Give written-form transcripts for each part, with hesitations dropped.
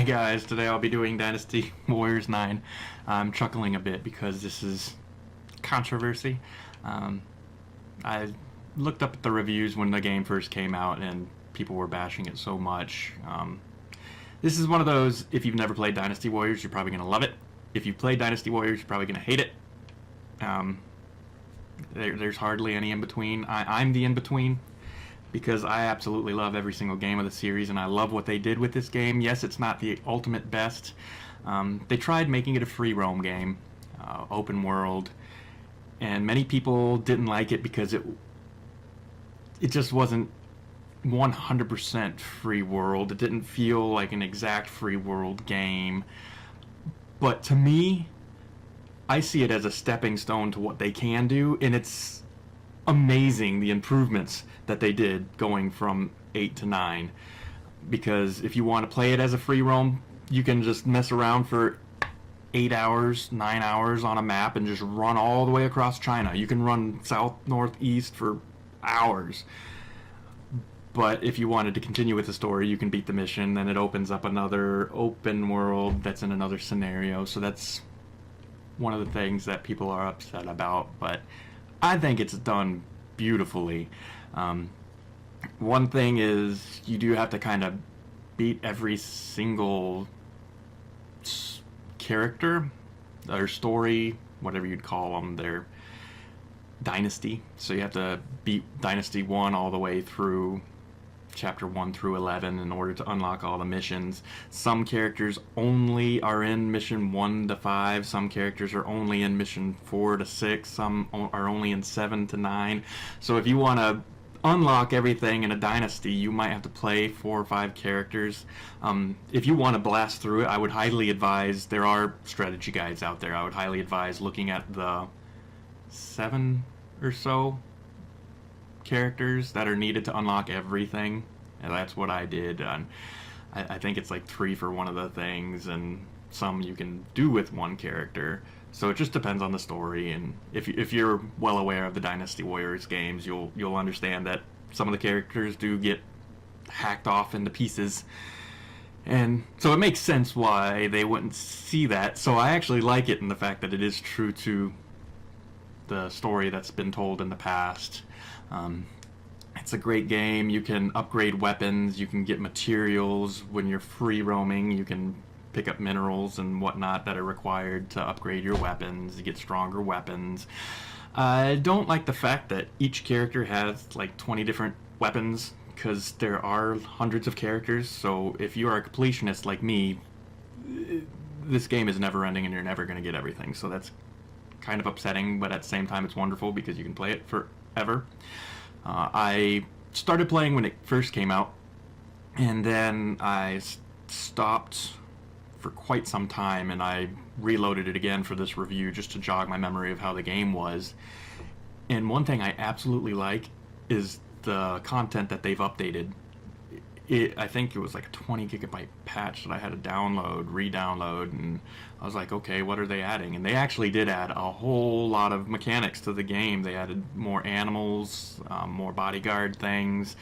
Hi guys, today I'll be doing Dynasty Warriors 9. I'm chuckling a bit because this is controversy. I looked up at the reviews when the game first came out and people were bashing it so much. This is one of those, if you've never played Dynasty Warriors, you're probably going to love it. If you've played Dynasty Warriors, you're probably going to hate it. There's hardly any in-between. I'm the in-between, because I absolutely love every single game of the series, and I love what they did with this game. Yes, it's not the ultimate best. They tried making it a free roam game, open world, and many people didn't like it because it just wasn't 100% free world. It didn't feel like an exact free world game. But to me, I see it as a stepping stone to what they can do, and it's amazing the improvements that they did going from 8 to 9. Because if you want to play it as a free roam, you can just mess around for 8 hours, 9 hours on a map and just run all the way across China. You can run south, north, east for hours. But if you wanted to continue with the story, you can beat the mission, then it opens up another open world that's in another scenario. So that's one of the things that people are upset about, but I think it's done beautifully. One thing is you do have to kind of beat every single character, their story, whatever you'd call them, their dynasty. So you have to beat Dynasty 1 all the way through Chapter 1 through 11 in order to unlock all the missions. Some characters only are in mission 1 to 5, some characters are only in mission 4 to 6, some are only in 7 to 9. So if you want to unlock everything in a dynasty, you might have to play 4 or 5 characters. If you want to blast through it, I would highly advise, there are strategy guides out there, I would highly advise looking at the 7 or so characters that are needed to unlock everything, and that's what I did. I think it's like 3 for one of the things, and some you can do with 1 character. So it just depends on the story, and if you're well aware of the Dynasty Warriors games, you'll understand that some of the characters do get hacked off into pieces, and so it makes sense why they wouldn't see that. So I actually like it in the fact that it is true to the story that's been told in the past. It's a great game. You can upgrade weapons, you can get materials when you're free roaming, you can pick up minerals and whatnot that are required to upgrade your weapons, you get stronger weapons. I don't like the fact that each character has like 20 different weapons, because there are hundreds of characters, so if you are a completionist like me, this game is never ending and you're never going to get everything, so that's kind of upsetting, but at the same time it's wonderful because you can play it forever. I started playing when it first came out, and then I stopped for quite some time, and I reloaded it again for this review just to jog my memory of how the game was. And one thing I absolutely like is the content that they've updated. I think it was like a 20 gigabyte patch that I had to download, re-download, and I was like, okay, what are they adding? And they actually did add a whole lot of mechanics to the game. They added more animals, more bodyguard things.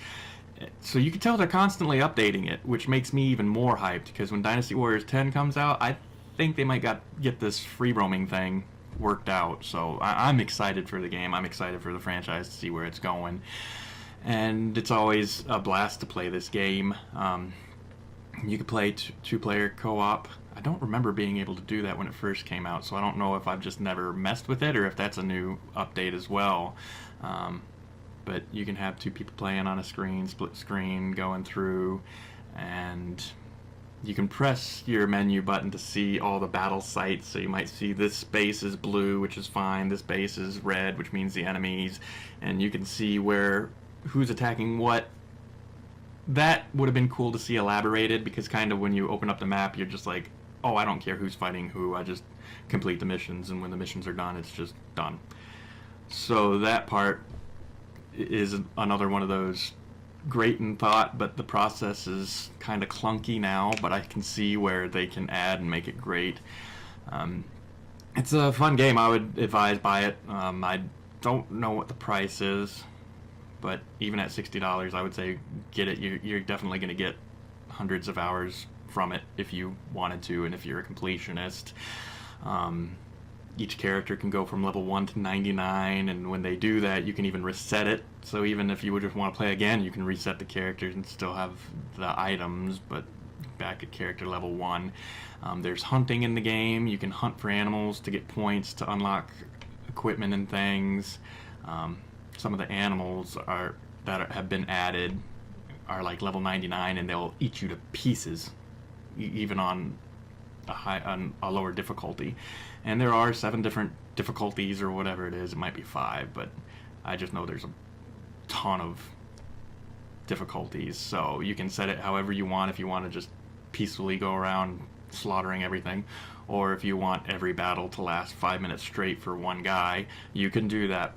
So you can tell they're constantly updating it, which makes me even more hyped, because when Dynasty Warriors 10 comes out, I think they might get this free roaming thing worked out. So I'm excited for the game. I'm excited for the franchise to see where it's going. And it's always a blast to play this game. You can play two-player co-op. I don't remember being able to do that when it first came out, so I don't know if I've just never messed with it or if that's a new update as well. But you can have 2 people playing on a screen, split screen, going through, and you can press your menu button to see all the battle sites. So you might see this space is blue, which is fine, this base is red, which means the enemies, and you can see who's attacking what. That would have been cool to see elaborated, because kind of when you open up the map, you're just like, oh, I don't care who's fighting who, I just complete the missions, and when the missions are done, it's just done. So that part is another one of those great in thought, but the process is kind of clunky now, but I can see where they can add and make it great. It's a fun game. I would advise buy it. I don't know what the price is, but even at $60, I would say get it. You're definitely going to get hundreds of hours from it if you wanted to, and if you're a completionist. Each character can go from level 1 to 99, and when they do that, you can even reset it. So even if you would just want to play again, you can reset the characters and still have the items, but back at character level 1. There's hunting in the game. You can hunt for animals to get points to unlock equipment and things. Some of the animals that have been added are like level 99, and they'll eat you to pieces, even on a lower difficulty. And there are 7 different difficulties or whatever it is. It might be 5, but I just know there's a ton of difficulties, so you can set it however you want. If you want to just peacefully go around slaughtering everything, or if you want every battle to last 5 minutes straight for one guy, you can do that.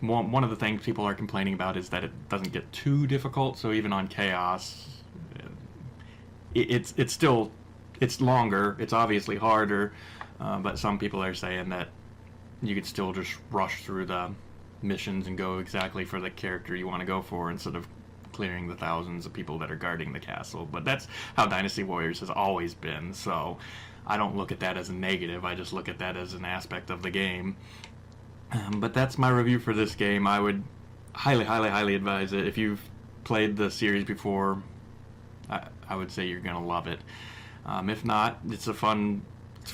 One of the things people are complaining about is that it doesn't get too difficult, so even on chaos, it's still, it's longer, it's obviously harder, but some people are saying that you could still just rush through the missions and go exactly for the character you want to go for, instead of clearing the thousands of people that are guarding the castle. But that's how Dynasty Warriors has always been, so I don't look at that as a negative. I just look at that as an aspect of the game. But that's my review for this game. I would highly advise it. If you've played the series before, I would say you're gonna love it. If not, it's a fun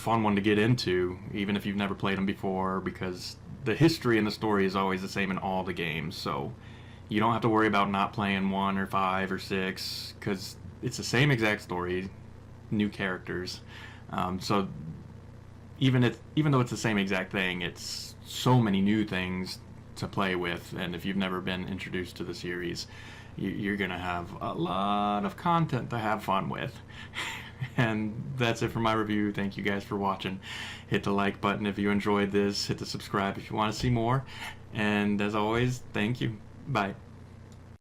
one to get into, even if you've never played them before, because the history and the story is always the same in all the games. So you don't have to worry about not playing 1 or 5 or 6, because it's the same exact story, new characters. So even though it's the same exact thing, it's so many new things to play with, and if you've never been introduced to the series, you're gonna have a lot of content to have fun with. And that's it for my review. Thank you guys for watching. Hit the like button if you enjoyed this. Hit the subscribe if you want to see more. And as always, thank you. Bye.